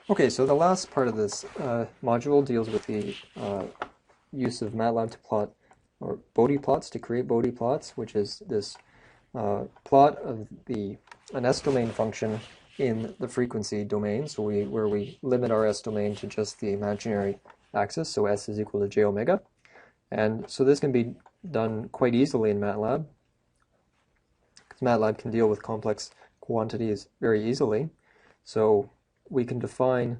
Okay, so the last part of this module deals with the use of MATLAB to plot, or Bode plots, to create Bode plots, which is this plot of an S-domain function in the frequency domain, so where we limit our S-domain to just the imaginary axis, so S is equal to j omega. And so this can be done quite easily in MATLAB, because MATLAB can deal with complex quantities very easily. So we can define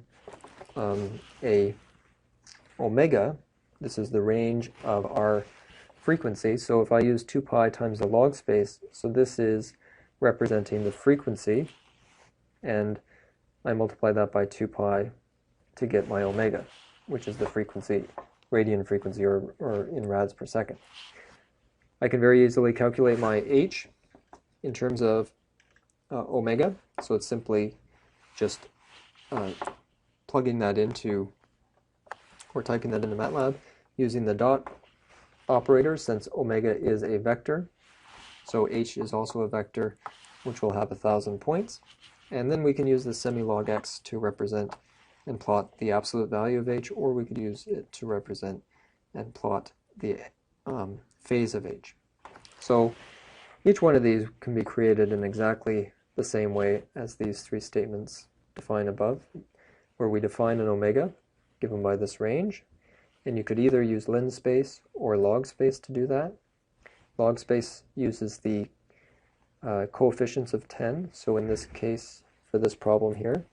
a omega. This is the range of our frequency. So if I use 2 pi times the log space, so this is representing the frequency, and I multiply that by 2 pi to get my omega, which is the frequency, radian frequency, or in rads per second. I can very easily calculate my h in terms of omega, so it's simply just plugging that into, or typing that into MATLAB using the dot operator, since omega is a vector. So h is also a vector, which will have 1,000 points. And then we can use the semi-log x to represent and plot the absolute value of h, or we could use it to represent and plot the phase of h. So each one of these can be created in exactly the same way as these three statements defined above, where we define an omega given by this range, and you could either use linspace or log space to do that. Log space uses the coefficients of 10, so in this case, for this problem here,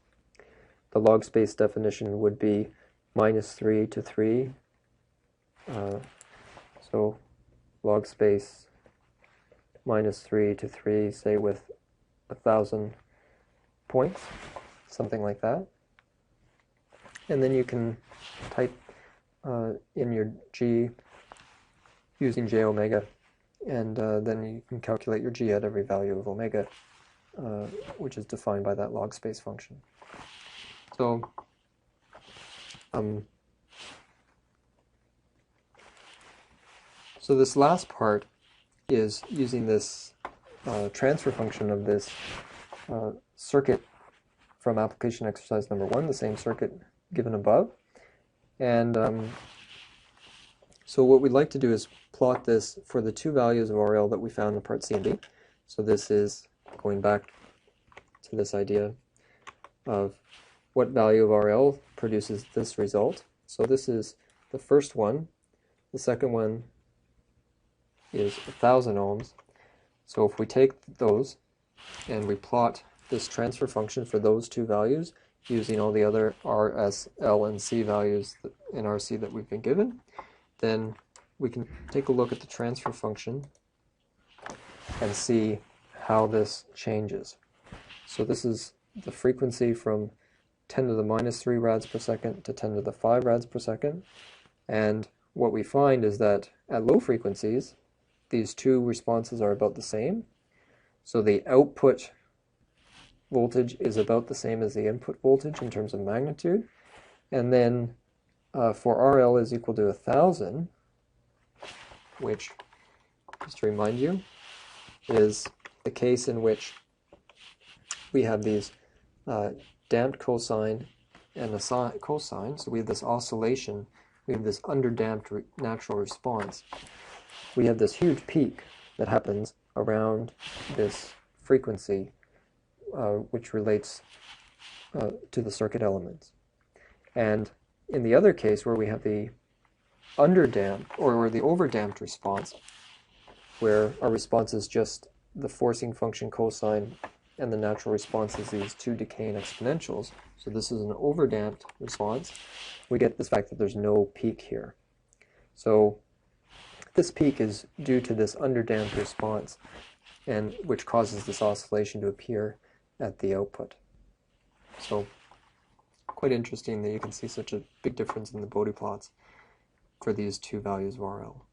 the log space definition would be -3 to 3. So log space -3 to 3, say with 1,000 points, something like that. And then you can type in your g using j omega, and then you can calculate your g at every value of omega, which is defined by that log space function. So so this last part is using this transfer function of this circuit from application exercise number 1, the same circuit given above. And so what we'd like to do is plot this for the two values of RL that we found in part C and D. So this is going back to this idea of what value of RL produces this result. So this is the first one. The second one is 1,000 ohms. So if we take those and we plot this transfer function for those two values using all the other R, S, L, and C values in RC that we've been given, then we can take a look at the transfer function and see how this changes. So this is the frequency from 10 to the -3 rads per second to 10 to the 5 rads per second. And what we find is that at low frequencies, these two responses are about the same. So the output voltage is about the same as the input voltage in terms of magnitude. And then for RL is equal to 1,000, which, just to remind you, is the case in which we have these damped cosine and a cosine. So we have this oscillation, we have this underdamped natural response. We have this huge peak that happens around this frequency, which relates to the circuit elements. And in the other case, where we have the underdamped or the overdamped response, where our response is just the forcing function cosine and the natural response is these two decaying exponentials, so this is an overdamped response, we get this fact that there's no peak here. So this peak is due to this underdamped response, and which causes this oscillation to appear at the output. So quite interesting that you can see such a big difference in the Bode plots for these two values of RL.